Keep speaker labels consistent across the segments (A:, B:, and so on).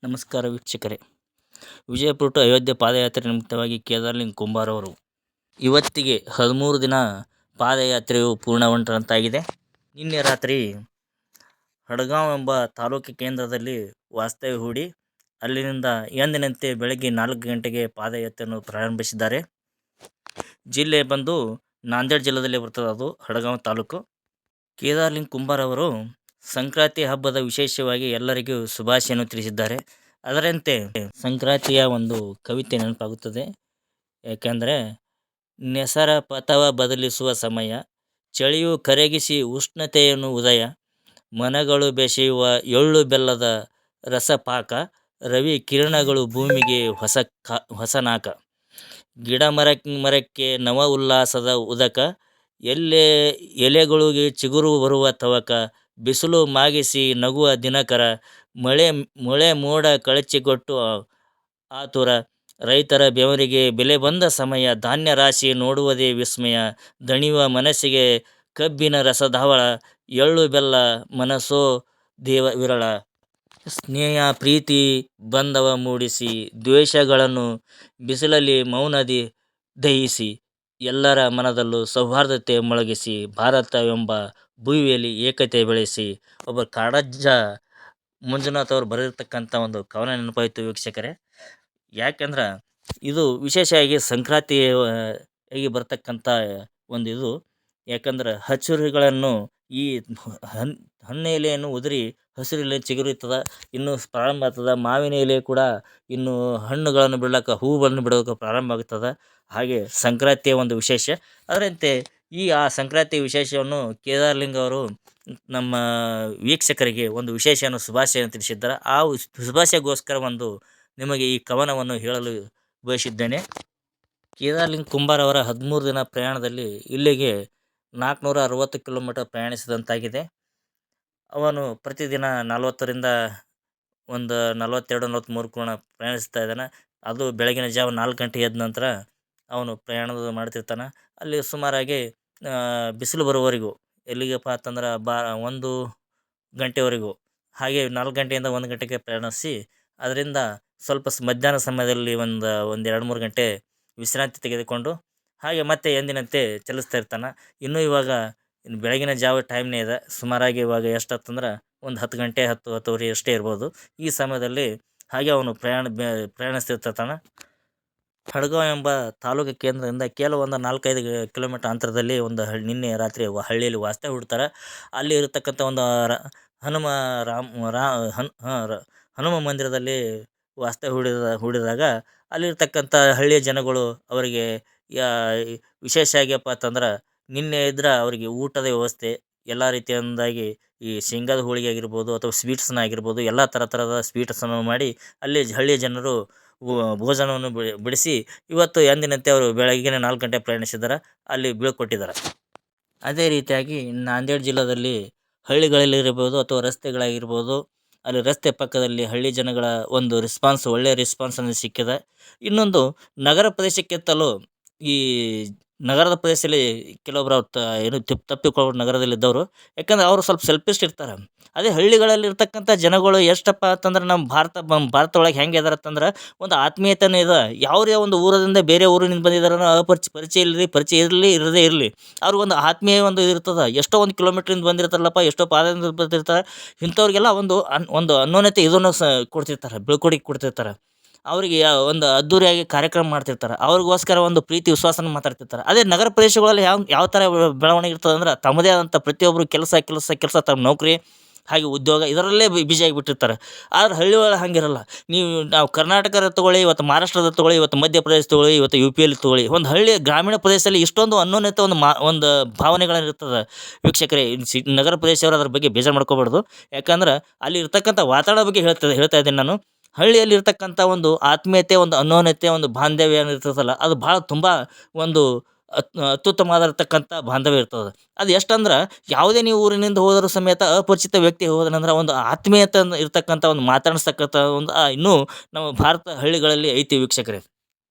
A: ನಮಸ್ಕಾರ ವೀಕ್ಷಕರೇ. ವಿಜಯಪುರ ಟು ಅಯೋಧ್ಯೆ ಪಾದಯಾತ್ರೆ ನಿಮಿತ್ತವಾಗಿ ಕೇದಾರಲಿಂಗ ಕುಂಬಾರ ಅವರು ಇವತ್ತಿಗೆ 13 ದಿನ ಪಾದಯಾತ್ರೆಯು ಪೂರ್ಣಗೊಂಡಂತಾಗಿದೆ. ನಿನ್ನೆ ರಾತ್ರಿ ಹಡಗಾಂವ್ ಎಂಬ ತಾಲೂಕು ಕೇಂದ್ರದಲ್ಲಿ ವಾಸ್ತವ್ಯ ಹೂಡಿ ಅಲ್ಲಿನಿಂದ ಎಂದಿನಂತೆ ಬೆಳಗ್ಗೆ 4 ಗಂಟೆಗೆ ಪಾದಯಾತ್ರೆಯನ್ನು ಪ್ರಾರಂಭಿಸಿದ್ದಾರೆ. ಜಿಲ್ಲೆ ಬಂದು ನಾಂದೇಡ್ ಜಿಲ್ಲೆಯಲ್ಲಿ ಬರ್ತದೆ, ಅದು ಹಡಗಾಂವ್ ತಾಲೂಕು. ಕೇದಾರಲಿಂಗ ಕುಂಬಾರ ಅವರು ಸಂಕ್ರಾಂತಿ ಹಬ್ಬದ ವಿಶೇಷವಾಗಿ ಎಲ್ಲರಿಗೂ ಶುಭಾಶಯನ್ನು ತಿಳಿಸಿದ್ದಾರೆ. ಅದರಂತೆ ಸಂಕ್ರಾಂತಿಯ ಒಂದು ಕವಿತೆ ನೆನಪಾಗುತ್ತದೆ. ಯಾಕೆಂದರೆ ನೆಸರ ಪಥವ ಬದಲಿಸುವ ಸಮಯ, ಚಳಿಯು ಕರಗಿಸಿ ಉಷ್ಣತೆಯನ್ನು ಉದಯ, ಮನಗಳು ಬೆಸೆಯುವ ಎಳ್ಳು ಬೆಲ್ಲದ ರಸಪಾಕ, ರವಿ ಕಿರಣಗಳು ಭೂಮಿಗೆ ಹೊಸನಾಕ, ಗಿಡ ಮರಕ್ಕೆ ನವ ಉಲ್ಲಾಸದ ಉದಕ, ಎಲೆಗಳಿಗೆ ಚಿಗುರು ಬರುವ ತವಕ, ಬಿಸಿಲು ಮಾಗಿಸಿ ನಗುವ ದಿನಕರ, ಮಳೆ ಮೋಡ ಕಳಚಿಗೊಟ್ಟು ಆತುರ, ರೈತರ ಬೆವರಿಗೆ ಬೆಲೆ ಬಂದ ಸಮಯ, ಧಾನ್ಯ ರಾಶಿ ನೋಡುವುದೇ ವಿಸ್ಮಯ, ದಣಿವ ಮನಸ್ಸಿಗೆ ಕಬ್ಬಿನ ರಸಧಾವಳ, ಎಳ್ಳು ಬೆಲ್ಲ ಮನಸೋ ದೇವ ವಿರಳ, ಸ್ನೇಹ ಪ್ರೀತಿ ಬಂಧವ ಮೂಡಿಸಿ, ದ್ವೇಷಗಳನ್ನು ಬಿಸಿಲಲ್ಲಿ ಮೌನದಿ ದಹಿಸಿ, ಎಲ್ಲರ ಮನದಲ್ಲೂ ಸೌಹಾರ್ದತೆ ಮೊಳಗಿಸಿ, ಭಾರತವೆಂಬ ಭುವಿಯಲ್ಲಿ ಏಕತೆ ಬೆಳೆಸಿ. ಒಬ್ಬ ಕಾಡಜ್ಜ ಮಂಜುನಾಥ್ ಅವರು ಬರೆದಿರ್ತಕ್ಕಂಥ ಒಂದು ಕವನ ನೆನಪಾಯಿತು ವೀಕ್ಷಕರೇ. ಯಾಕೆಂದ್ರೆ ಇದು ವಿಶೇಷವಾಗಿ ಸಂಕ್ರಾಂತಿ ಆಗಿ ಬರ್ತಕ್ಕಂಥ ಒಂದು ಇದು. ಯಾಕಂದ್ರೆ ಹಸಿರುಗಳನ್ನು ಈ ಹಣ್ಣು ಎಲೆಯನ್ನು ಉದುರಿ ಹಸಿರು ಎಲೆ ಚಿಗುರುತ್ತದೆ, ಇನ್ನು ಪ್ರಾರಂಭ ಆಗ್ತದೆ. ಮಾವಿನ ಎಲೆ ಕೂಡ ಇನ್ನು ಹಣ್ಣುಗಳನ್ನು ಬಿಡ್ಲಕ್ಕ, ಹೂವನ್ನು ಬಿಡೋಕೆ ಪ್ರಾರಂಭ ಆಗ್ತದೆ. ಹಾಗೆ ಸಂಕ್ರಾಂತಿಯ ಒಂದು ವಿಶೇಷ. ಅದರಂತೆ ಆ ಸಂಕ್ರಾಂತಿ ವಿಶೇಷವನ್ನು ಕೇದಾರಲಿಂಗ ಅವರು ನಮ್ಮ ವೀಕ್ಷಕರಿಗೆ ಒಂದು ವಿಶೇಷವನ್ನು ಶುಭಾಶಯವನ್ನು ತಿಳಿಸಿದ್ದಾರೆ. ಆ ಶುಭಾಶಯಗೋಸ್ಕರ ಒಂದು ನಿಮಗೆ ಈ ಕವನವನ್ನು ಹೇಳಲು ಬಯಸಿದ್ದೇನೆ. ಕೇದಾರಲಿಂಗ ಕುಂಬಾರ ಅವರ 13 ದಿನ ಪ್ರಯಾಣದಲ್ಲಿ ಇಲ್ಲಿಗೆ 460 ಕಿಲೋಮೀಟರ್ ಪ್ರಯಾಣಿಸಿದಂತಾಗಿದೆ. ಅವನು ಪ್ರತಿದಿನ 40ರಿಂದ ಒಂದು 42-43 ಕಿಲೋಮೀಟರ್ ಪ್ರಯಾಣಿಸ್ತಾ ಇದ್ದಾನೆ. ಅದು ಬೆಳಗಿನ ಜಾವ 4 ಗಂಟೆ ಎದ್ದ ನಂತರ ಅವನು ಪ್ರಯಾಣದ ಮಾಡ್ತಿರ್ತಾನೆ. ಅಲ್ಲಿ ಸುಮಾರಾಗಿ ಬಿಸಿಲು ಬರುವವರೆಗೂ, ಎಲ್ಲಿಗಪ್ಪ ಅಂತಂದ್ರೆ 1 ಗಂಟೆವರೆಗೂ, ಹಾಗೆ 4 ಗಂಟೆಯಿಂದ 1 ಗಂಟೆಗೆ ಪ್ರಯಾಣಿಸಿ ಅದರಿಂದ ಸ್ವಲ್ಪ ಮಧ್ಯಾಹ್ನ ಸಮಯದಲ್ಲಿ ಒಂದು 2-3 ಗಂಟೆ ವಿಶ್ರಾಂತಿ ತೆಗೆದುಕೊಂಡು ಹಾಗೆ ಮತ್ತೆ ಎಂದಿನಂತೆ ಚಲಿಸ್ತಾ ಇರ್ತಾನೆ. ಇನ್ನು ಇವಾಗ ಬೆಳಗಿನ ಜಾವ ಟೈಮ್ನೇ ಇದೆ. ಸುಮಾರಾಗಿ ಇವಾಗ ಎಷ್ಟಾಗ್ತಂದ್ರೆ ಒಂದು 10 ಗಂಟೆ 10-10:30 ಅಷ್ಟೇ ಇರ್ಬೋದು. ಈ ಸಮಯದಲ್ಲಿ ಹಾಗೆ ಅವನು ಪ್ರಯಾಣಿಸ್ತಿರ್ತಾನೆ. ಹಡಗಾಂವ್ ಎಂಬ ತಾಲೂಕು ಕೇಂದ್ರದಿಂದ ಕೆಲವು ಒಂದು 4-5 ಕಿಲೋಮೀಟರ್ ಅಂತರದಲ್ಲಿ ಒಂದು ನಿನ್ನೆ ರಾತ್ರಿ ಹಳ್ಳಿಯಲ್ಲಿ ವಾಸ್ತವ್ಯ ಹೂಡ್ತಾರೆ. ಅಲ್ಲಿ ಇರತಕ್ಕಂಥ ಒಂದು ಹನುಮ ಮಂದಿರದಲ್ಲಿ ವಾಸ್ತವ್ಯ ಹೂಡಿದಾಗ ಅಲ್ಲಿರ್ತಕ್ಕಂಥ ಹಳ್ಳಿಯ ಜನಗಳು ಅವರಿಗೆ ವಿಶೇಷ ಆಗ್ಯಪ್ಪ ಅಂತಂದ್ರೆ, ನಿನ್ನೆ ಇದ್ರೆ ಅವರಿಗೆ ಊಟದ ವ್ಯವಸ್ಥೆ ಎಲ್ಲ ರೀತಿಯಿಂದಾಗಿ ಈ ಶೇಂಗಾದ ಹೋಳಿಗೆ ಆಗಿರ್ಬೋದು ಅಥವಾ ಸ್ವೀಟ್ಸ್ನ ಆಗಿರ್ಬೋದು, ಎಲ್ಲ ಥರದ ಸ್ವೀಟ್ಸನ್ನು ಮಾಡಿ ಅಲ್ಲಿ ಹಳ್ಳಿಯ ಜನರು ಭೋಜನವನ್ನು ಬಿಡಿಸಿ ಇವತ್ತು ಎಂದಿನಂತೆ ಅವರು ಬೆಳಗ್ಗಿನ 4 ಗಂಟೆ ಪ್ರಯಾಣಿಸಿದ್ದಾರೆ, ಅಲ್ಲಿ ಬೀಳ್ಕೊಟ್ಟಿದ್ದಾರೆ. ಅದೇ ರೀತಿಯಾಗಿ ನಾಂದೇಡ್ ಜಿಲ್ಲೆಯಲ್ಲಿ ಹಳ್ಳಿಗಳಲ್ಲಿರ್ಬೋದು ಅಥವಾ ರಸ್ತೆಗಳಾಗಿರ್ಬೋದು, ಅಲ್ಲಿ ರಸ್ತೆ ಪಕ್ಕದಲ್ಲಿ ಹಳ್ಳಿ ಜನಗಳ ಒಂದು ಒಳ್ಳೆಯ ರೆಸ್ಪಾನ್ಸನ್ನು ಸಿಕ್ಕಿದೆ. ಇನ್ನೊಂದು ನಗರ ಪ್ರದೇಶಕ್ಕಿಂತಲೂ ಈ ನಗರದ ಪ್ರದೇಶದಲ್ಲಿ ಕೆಲವೊಬ್ಬರು ಏನು ತಪ್ಪಿಕೊಳ್ಳೋ ನಗರದಲ್ಲಿದ್ದವರು, ಯಾಕಂದ್ರೆ ಅವರು ಸ್ವಲ್ಪ ಸೆಲ್ಫಿಸ್ಟ್ ಇರ್ತಾರೆ. ಅದೇ ಹಳ್ಳಿಗಳಲ್ಲಿ ಇರ್ತಕ್ಕಂಥ ಜನಗಳು ಎಷ್ಟಪ್ಪ ಅಂತಂದ್ರೆ ನಮ್ಮ ಭಾರತ ಒಳಗೆ ಹೆಂಗೆ ಇದಾರೆ ಅಂತಂದ್ರೆ ಒಂದು ಆತ್ಮೀಯತೆಯೂ ಇದೆ. ಯಾವುದೇ ಒಂದು ಊರಿಂದ ಬೇರೆ ಊರಿನಿಂದ ಬಂದಿದ್ದಾರೋ ಪರಿಚಯ ಇರಲಿ ಇರದೇ ಇರಲಿ, ಅವ್ರಿಗೊಂದು ಆತ್ಮೀಯ ಒಂದು ಇರ್ತದೆ. ಎಷ್ಟೋ ಒಂದು ಕಿಲೋಮೀಟ್ರಿಂದ ಬಂದಿರ್ತಾರಲ್ಲಪ್ಪ, ಎಷ್ಟೋ ಪಾದದಿಂದ ಬಂದಿರ್ತಾರೆ, ಇಂಥವ್ರಿಗೆಲ್ಲ ಒಂದು ಅನ್ಯೋನ್ಯತೆ ಇದನ್ನು ಕೊಡ್ತಿರ್ತಾರೆ, ಬೀಳ್ಕೊಡುಗೆ ಕೊಡ್ತಿರ್ತಾರೆ. ಅವರಿಗೆ ಒಂದು ಅದ್ದೂರಿಯಾಗಿ ಕಾರ್ಯಕ್ರಮ ಮಾಡ್ತಿರ್ತಾರೆ, ಅವ್ರಿಗೋಸ್ಕರ ಒಂದು ಪ್ರೀತಿ ವಿಶ್ವಾಸನ ಮಾತಾಡ್ತಿರ್ತಾರೆ. ಅದೇ ನಗರ ಪ್ರದೇಶಗಳಲ್ಲಿ ಯಾವ ಥರ ಬೆಳವಣಿಗೆ ಇರ್ತದೆ ಅಂದ್ರೆ, ತಮ್ಮದೇ ಆದಂಥ ಪ್ರತಿಯೊಬ್ಬರು ಕೆಲಸ ತಮ್ಮ ನೌಕರಿ ಹಾಗೆ ಉದ್ಯೋಗ ಇದರಲ್ಲೇ ಬಿಜಿ ಆಗಿಬಿಟ್ಟಿರ್ತಾರೆ. ಆದ್ರೆ ಹಳ್ಳಿ ಒಳಗೆ ಹಾಗಿರಲ್ಲ. ನಾವು ಕರ್ನಾಟಕದ ತೊಗೊಳ್ಳಿ, ಇವತ್ತು ಮಹಾರಾಷ್ಟ್ರದ ತೊಗೊಳ್ಳಿ, ಇವತ್ತು ಮಧ್ಯಪ್ರದೇಶ ತೊಗೊಳ್ಳಿ, ಇವತ್ತು UP ತೊಗೊಳ್ಳಿ, ಒಂದು ಹಳ್ಳಿ ಗ್ರಾಮೀಣ ಪ್ರದೇಶದಲ್ಲಿ ಇಷ್ಟೊಂದು ಅನ್ಯೋನ್ಯತೆ ಒಂದು ಭಾವನೆಗಳಿರ್ತದೆ ವೀಕ್ಷಕರೇ. ನಗರ ಪ್ರದೇಶವರು ಅದ್ರ ಬಗ್ಗೆ ಬೇಜಾರು ಮಾಡ್ಕೋಬಾರ್ದು. ಯಾಕಂದ್ರೆ ಅಲ್ಲಿ ಇರ್ತಕ್ಕಂಥ ವಾತಾವರಣ ಬಗ್ಗೆ ಹೇಳ್ತಾ ಇದ್ದೀನಿ ನಾನು. ಹಳ್ಳಿಯಲ್ಲಿ ಇರ್ತಕ್ಕಂಥ ಒಂದು ಆತ್ಮೀಯತೆ, ಒಂದು ಅನ್ಯೋನ್ಯತೆ, ಒಂದು ಬಾಂಧವ್ಯ ಏನಿರ್ತದಲ್ಲ, ಅದು ಭಾಳ ತುಂಬ ಒಂದು ಅತ್ಯುತ್ತಮವಾಗಿರ್ತಕ್ಕಂಥ ಬಾಂಧವ್ಯ ಇರ್ತದೆ. ಅದು ಎಷ್ಟಂದ್ರೆ ಯಾವುದೇ ನೀವು ಊರಿನಿಂದ ಹೋದರೂ ಸಮೇತ ಅಪರಿಚಿತ ವ್ಯಕ್ತಿ ಹೋದನಂದ್ರೆ ಒಂದು ಆತ್ಮೀಯತೆ ಇರ್ತಕ್ಕಂಥ ಒಂದು ಮಾತಾಡಿಸ್ತಕ್ಕಂಥ ಒಂದು ಇನ್ನೂ ನಮ್ಮ ಭಾರತ ಹಳ್ಳಿಗಳಲ್ಲಿ ಐತಿ ವೀಕ್ಷಕರೇ.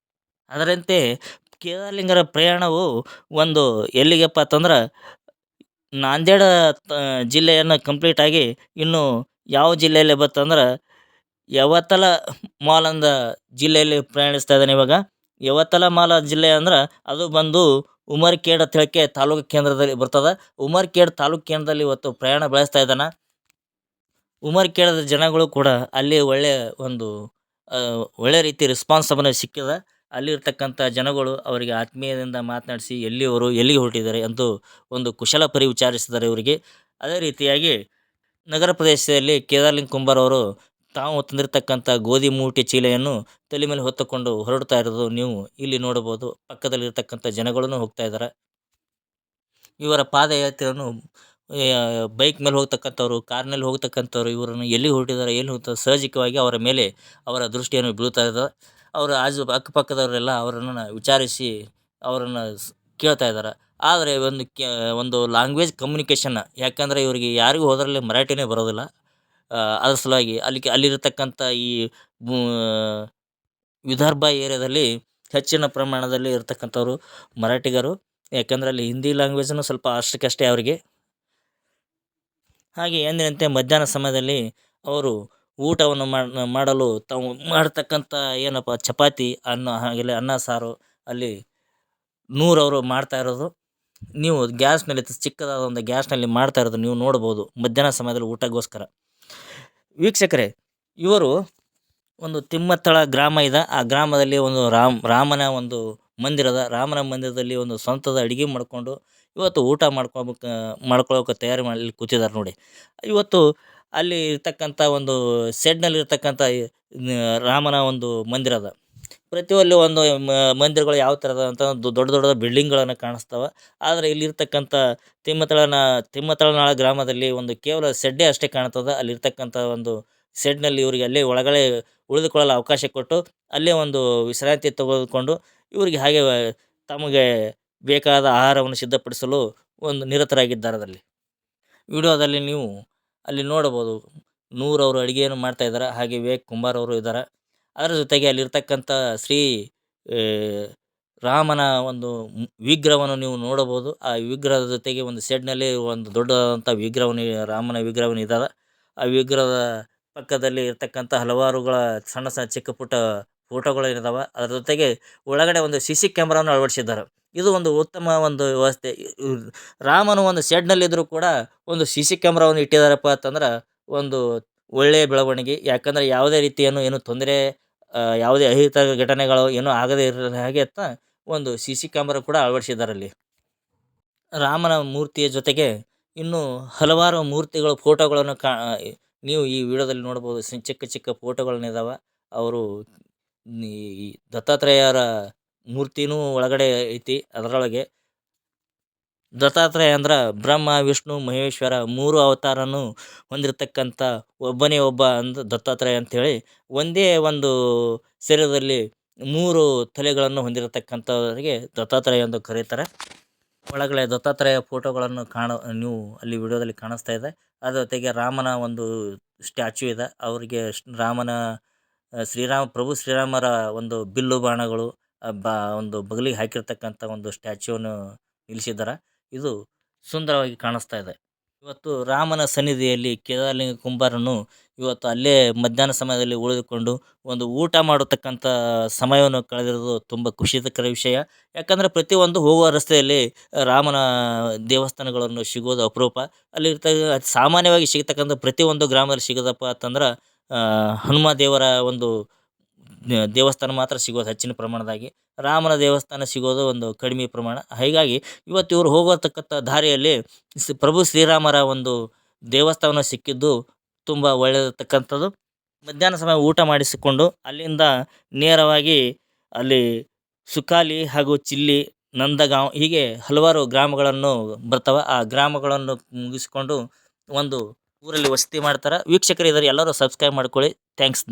A: ಅದರಂತೆ ಕೇದಾರಲಿಂಗರ ಪ್ರಯಾಣವು ಒಂದು ಎಲ್ಲಿಗಪ್ಪ ಅಂತಂದ್ರೆ ನಾಂದೇಡ ಜಿಲ್ಲೆಯನ್ನು ಕಂಪ್ಲೀಟಾಗಿ ಇನ್ನು ಯಾವ ಜಿಲ್ಲೆಯಲ್ಲಿ ಬರ್ತಂದ್ರೆ ಯವತಲ ಮಾಲ್ ಅಂದ ಜಿಲ್ಲೆಯಲ್ಲಿ ಪ್ರಯಾಣಿಸ್ತಾ ಇದ್ದಾನೆ ಇವಾಗ. ಯವತಲ ಮಾಲ ಜಿಲ್ಲೆ ಅಂದ್ರೆ ಅದು ಬಂದು ಉಮರ್ಖೇಡ್ ಅಂತ ಹೇಳಕ್ಕೆ ತಾಲೂಕು ಕೇಂದ್ರದಲ್ಲಿ ಬರ್ತದ. ಉಮರ್ಖೇಡ್ ತಾಲೂಕು ಕೇಂದ್ರದಲ್ಲಿ ಇವತ್ತು ಪ್ರಯಾಣ ಬೆಳೆಸ್ತಾ ಇದ್ದಾನ. ಉಮರ್ಖೇಡದ ಜನಗಳು ಕೂಡ ಅಲ್ಲಿ ಒಂದು ಒಳ್ಳೆ ರೀತಿ ರೆಸ್ಪಾನ್ಸಬಲ್ ಸಿಕ್ಕಿದ. ಅಲ್ಲಿರ್ತಕ್ಕಂಥ ಜನಗಳು ಅವರಿಗೆ ಆತ್ಮೀಯದಿಂದ ಮಾತನಾಡಿಸಿ ಎಲ್ಲಿಯವರು ಎಲ್ಲಿಗೆ ಹೊರಟಿದ್ದಾರೆ ಎಂದು ಒಂದು ಕುಶಲ ಪರಿ ವಿಚಾರಿಸಿದ್ದಾರೆ ಇವರಿಗೆ. ಅದೇ ರೀತಿಯಾಗಿ ನಗರ ಪ್ರದೇಶದಲ್ಲಿ ಕೇದಾರ್ಲಿಂಗ ಕುಂಬಾರ್ ಅವರು ತಾವು ತಂದಿರತಕ್ಕಂಥ ಗೋಧಿ ಮೂಟೆ ಚೀಲೆಯನ್ನು ತಲೆ ಮೇಲೆ ಹೊತ್ತುಕೊಂಡು ಹೊರಡ್ತಾ ಇರೋದು ನೀವು ಇಲ್ಲಿ ನೋಡಬಹುದು. ಪಕ್ಕದಲ್ಲಿರ್ತಕ್ಕಂಥ ಜನಗಳನ್ನು ಹೋಗ್ತಾ ಇದ್ದಾರೆ. ಇವರ ಪಾದಯಾತ್ರೆಯನ್ನು ಬೈಕ್ ಮೇಲೆ ಹೋಗ್ತಕ್ಕಂಥವ್ರು, ಕಾರ್ನಲ್ಲಿ ಹೋಗ್ತಕ್ಕಂಥವ್ರು ಇವರನ್ನು ಎಲ್ಲಿಗೆ ಹೊರಟಿದ್ದಾರೆ, ಎಲ್ಲಿ ಹೋಗ್ತಾರೆ ಸಹಜಿಕವಾಗಿ ಅವರ ಮೇಲೆ ಅವರ ದೃಷ್ಟಿಯನ್ನು ಬೀಳ್ತಾ ಇದೆ. ಅವರ ಅಕ್ಕಪಕ್ಕದವರೆಲ್ಲ ಅವರನ್ನು ವಿಚಾರಿಸಿ ಅವರನ್ನು ಕೇಳ್ತಾ ಇದ್ದಾರೆ. ಆದರೆ ಒಂದು ಲ್ಯಾಂಗ್ವೇಜ್ ಕಮ್ಯುನಿಕೇಷನ್, ಯಾಕಂದರೆ ಇವರಿಗೆ ಯಾರಿಗೂ ಹೋದ್ರಲ್ಲಿ ಮರಾಠಿನೇ ಬರೋದಿಲ್ಲ. ಅದ್ರ ಸಲುವಾಗಿ ಅಲ್ಲಿರತಕ್ಕಂಥ ಈ ವಿದರ್ಭ ಏರಿಯಾದಲ್ಲಿ ಹೆಚ್ಚಿನ ಪ್ರಮಾಣದಲ್ಲಿ ಇರ್ತಕ್ಕಂಥವ್ರು ಮರಾಠಿಗರು. ಯಾಕಂದರೆ ಅಲ್ಲಿ ಹಿಂದಿ ಲ್ಯಾಂಗ್ವೇಜನ್ನು ಸ್ವಲ್ಪ ಅಷ್ಟಕ್ಕಷ್ಟೇ ಅವರಿಗೆ. ಹಾಗೆ ಎಂದಿನಂತೆ ಮಧ್ಯಾಹ್ನ ಸಮಯದಲ್ಲಿ ಅವರು ಊಟವನ್ನು ಮಾಡಲು ತಾವು ಮಾಡ್ತಕ್ಕಂಥ ಏನಪ್ಪ ಚಪಾತಿ, ಅನ್ನ, ಹಾಗೆಲ್ಲ ಅನ್ನ ಸಾರು ಅಲ್ಲಿ ಅವರು ಮಾಡ್ತಾ ಇರೋದು ನೀವು ಗ್ಯಾಸ್ನಲ್ಲಿ, ಚಿಕ್ಕದಾದ ಒಂದು ಗ್ಯಾಸ್ನಲ್ಲಿ ಮಾಡ್ತಾ ಇರೋದು ನೀವು ನೋಡ್ಬೋದು ಮಧ್ಯಾಹ್ನ ಸಮಯದಲ್ಲಿ ಊಟಕ್ಕೋಸ್ಕರ. ವೀಕ್ಷಕರೇ, ಇವರು ಒಂದು ತಿಮ್ಮತ್ತಳ ಗ್ರಾಮ ಇದೆ. ಆ ಗ್ರಾಮದಲ್ಲಿ ಒಂದು ರಾಮನ ಒಂದು ರಾಮನ ಮಂದಿರದಲ್ಲಿ ಒಂದು ಸ್ವಂತದ ಅಡುಗೆ ಮಾಡಿಕೊಂಡು ಇವತ್ತು ಊಟ ಮಾಡ್ಕೊಳ್ಳೋಕೆ ತಯಾರಿ ಮಾಡಿ ಕೂತಿದ್ದಾರೆ ನೋಡಿ. ಇವತ್ತು ಅಲ್ಲಿ ಇರ್ತಕ್ಕಂಥ ಒಂದು ಸೆಡ್ನಲ್ಲಿ ಇರ್ತಕ್ಕಂಥ ರಾಮನ ಒಂದು ಮಂದಿರ ಅದ. ಪ್ರತಿಯೊಂದು ಒಂದು ಮಂದಿರಗಳು ಯಾವ ಥರದ ಅಂತ ದೊಡ್ಡ ದೊಡ್ಡ ಬಿಲ್ಡಿಂಗ್ಗಳನ್ನು ಕಾಣಿಸ್ತಾವೆ. ಆದರೆ ಇಲ್ಲಿರ್ತಕ್ಕಂಥ ತಿಮ್ಮತಳನಾಳ ಗ್ರಾಮದಲ್ಲಿ ಒಂದು ಕೇವಲ ಸೆಡ್ಡೇ ಅಷ್ಟೇ ಕಾಣ್ತದೆ. ಅಲ್ಲಿರ್ತಕ್ಕಂಥ ಒಂದು ಸೆಡ್ನಲ್ಲಿ ಇವರಿಗೆ ಅಲ್ಲೇ ಒಳಗಡೆ ಉಳಿದುಕೊಳ್ಳಲು ಅವಕಾಶ ಕೊಟ್ಟು ಅಲ್ಲೇ ಒಂದು ವಿಶ್ರಾಂತಿ ತೆಗೆದುಕೊಂಡು ಇವರಿಗೆ ಹಾಗೆ ತಮಗೆ ಬೇಕಾದ ಆಹಾರವನ್ನು ಸಿದ್ಧಪಡಿಸಲು ಒಂದು ನಿರತರಾಗಿದ್ದಾರೆ. ಅದರಲ್ಲಿ ವಿಡಿಯೋದಲ್ಲಿ ನೀವು ಅಲ್ಲಿ ನೋಡಬಹುದು ಅವರು ಅಡುಗೆಯನ್ನು ಮಾಡ್ತಾ ಇದ್ದಾರೆ. ಹಾಗೆ ವಿವೇಕ್ ಕುಂಬಾರ್ ಅವರು ಇದ್ದಾರೆ. ಅದರ ಜೊತೆಗೆ ಅಲ್ಲಿರ್ತಕ್ಕಂಥ ಶ್ರೀ ರಾಮನ ಒಂದು ವಿಗ್ರಹವನ್ನು ನೀವು ನೋಡಬಹುದು. ಆ ವಿಗ್ರಹದ ಜೊತೆಗೆ ಒಂದು ಸೆಡ್ನಲ್ಲಿ ಒಂದು ದೊಡ್ಡದಾದಂಥ ರಾಮನ ವಿಗ್ರಹವನ್ನು ಇದ್ದಾವೆ. ಆ ವಿಗ್ರಹದ ಪಕ್ಕದಲ್ಲಿ ಇರ್ತಕ್ಕಂಥ ಹಲವಾರುಗಳ ಸಣ್ಣ ಸಣ್ಣ ಚಿಕ್ಕ ಪುಟ್ಟ ಫೋಟೋಗಳು ಇದ್ದಾವೆ. ಅದರ ಜೊತೆಗೆ ಒಳಗಡೆ ಒಂದು CC ಕ್ಯಾಮ್ರಾವನ್ನು ಅಳವಡಿಸಿದ್ದಾರೆ. ಇದು ಒಂದು ಉತ್ತಮ ಒಂದು ವ್ಯವಸ್ಥೆ. ರಾಮನು ಒಂದು ಸೆಡ್ನಲ್ಲಿದ್ದರೂ ಕೂಡ ಒಂದು CC ಕ್ಯಾಮ್ರಾವನ್ನು ಇಟ್ಟಿದ್ದಾರಪ್ಪ ಅಂತಂದ್ರೆ ಒಂದು ಒಳ್ಳೆಯ ಬೆಳವಣಿಗೆ. ಯಾಕಂದರೆ ಯಾವುದೇ ರೀತಿಯನ್ನು ಏನು ತೊಂದರೆ, ಯಾವುದೇ ಅಹಿತ ಘಟನೆಗಳು ಏನೂ ಆಗದೇ ಇರೋ ಹಾಗೆ ಅಂತ ಒಂದು CC ಕ್ಯಾಮ್ರಾ ಕೂಡ ಅಳವಡಿಸಿದ್ದಾರಲ್ಲಿ. ರಾಮನ ಮೂರ್ತಿಯ ಜೊತೆಗೆ ಇನ್ನೂ ಹಲವಾರು ಮೂರ್ತಿಗಳು ಫೋಟೋಗಳನ್ನು ನೀವು ಈ ವಿಡಿಯೋದಲ್ಲಿ ನೋಡ್ಬೋದು. ಚಿಕ್ಕ ಚಿಕ್ಕ ಫೋಟೋಗಳನ್ನಿದ್ದಾವೆ. ಅವರು ಈ ದತ್ತಾತ್ರೇಯರ ಮೂರ್ತಿನೂ ಒಳಗಡೆ ಐತಿ. ಅದರೊಳಗೆ ದತ್ತಾತ್ರೇಯ ಅಂದ್ರೆ ಬ್ರಹ್ಮ, ವಿಷ್ಣು, ಮಹೇಶ್ವರ 3 ಅವತಾರನು ಹೊಂದಿರತಕ್ಕಂಥ ಒಬ್ಬನೇ ಒಬ್ಬ ದತ್ತಾತ್ರೇಯ ಅಂಥೇಳಿ. ಒಂದೇ ಒಂದು ಶರೀರದಲ್ಲಿ 3 ತಲೆಗಳನ್ನು ಹೊಂದಿರತಕ್ಕಂಥವರಿಗೆ ದತ್ತಾತ್ರೇಯ ಎಂದು ಕರೀತಾರೆ. ಒಳಗಡೆ ದತ್ತಾತ್ರೇಯ ಫೋಟೋಗಳನ್ನು ನೀವು ಅಲ್ಲಿ ವಿಡಿಯೋದಲ್ಲಿ ಕಾಣಿಸ್ತಾ ಇದೆ. ಅದರ ಜೊತೆಗೆ ರಾಮನ ಒಂದು ಸ್ಟ್ಯಾಚ್ಯೂ ಇದೆ. ಅವರಿಗೆ ಪ್ರಭು ಶ್ರೀರಾಮರ ಒಂದು ಬಿಲ್ಲು ಬಾಣಗಳು ಒಂದು ಬಗಲಿಗೆ ಹಾಕಿರ್ತಕ್ಕಂಥ ಒಂದು ಸ್ಟ್ಯಾಚ್ಯೂವನ್ನು ನಿಲ್ಲಿಸಿದ್ದಾರೆ. ಇದು ಸುಂದರವಾಗಿ ಕಾಣಿಸ್ತಾ ಇದೆ. ಇವತ್ತು ರಾಮನ ಸನ್ನಿಧಿಯಲ್ಲಿ ಕೇದಾರಲಿಂಗ ಕುಂಬಾರನು ಇವತ್ತು ಅಲ್ಲೇ ಮಧ್ಯಾಹ್ನ ಸಮಯದಲ್ಲಿ ಉಳಿದುಕೊಂಡು ಒಂದು ಊಟ ಮಾಡತಕ್ಕಂಥ ಸಮಯವನ್ನು ಕಳೆದಿರೋದು ತುಂಬ ಖುಷಿಕರ ವಿಷಯ. ಯಾಕಂದರೆ ಪ್ರತಿಯೊಂದು ಹೋಗುವ ರಸ್ತೆಯಲ್ಲಿ ರಾಮನ ದೇವಸ್ಥಾನಗಳನ್ನು ಸಿಗೋದು ಅಪರೂಪ. ಅಲ್ಲಿ ಸಾಮಾನ್ಯವಾಗಿ ಸಿಗತಕ್ಕಂಥ ಪ್ರತಿಯೊಂದು ಗ್ರಾಮದಲ್ಲಿ ಸಿಗೋದಪ್ಪ ಅಂತಂದ್ರೆ ಹನುಮ ದೇವರ ಒಂದು ದೇವಸ್ಥಾನ ಮಾತ್ರ ಸಿಗೋದು ಹೆಚ್ಚಿನ ಪ್ರಮಾಣದಾಗಿ. ರಾಮನ ದೇವಸ್ಥಾನ ಸಿಗೋದು ಒಂದು ಕಡಿಮೆ ಪ್ರಮಾಣ. ಹೀಗಾಗಿ ಇವತ್ತು ಇವರು ಹೋಗತಕ್ಕಂಥ ದಾರಿಯಲ್ಲಿ ಪ್ರಭು ಶ್ರೀರಾಮರ ಒಂದು ದೇವಸ್ಥಾನ ಸಿಕ್ಕಿದ್ದು ತುಂಬ ಒಳ್ಳೆಯದಿರ್ತಕ್ಕಂಥದ್ದು. ಮಧ್ಯಾಹ್ನ ಸಮಯ ಊಟ ಮಾಡಿಸಿಕೊಂಡು ಅಲ್ಲಿಂದ ನೇರವಾಗಿ ಅಲ್ಲಿ ಸುಕಾಲಿ ಹಾಗೂ ಚಿಲ್ಲಿ, ನಂದಗಾಂವ್ ಹೀಗೆ ಹಲವಾರು ಗ್ರಾಮಗಳನ್ನು ಬರ್ತವೆ. ಆ ಗ್ರಾಮಗಳನ್ನು ಮುಗಿಸಿಕೊಂಡು ಒಂದು ಊರಲ್ಲಿ ವಸತಿ ಮಾಡ್ತಾರೆ. ವೀಕ್ಷಕರು ಎಲ್ಲರೂ ಸಬ್ಸ್ಕ್ರೈಬ್ ಮಾಡ್ಕೊಳ್ಳಿ. ಥ್ಯಾಂಕ್ಸ್.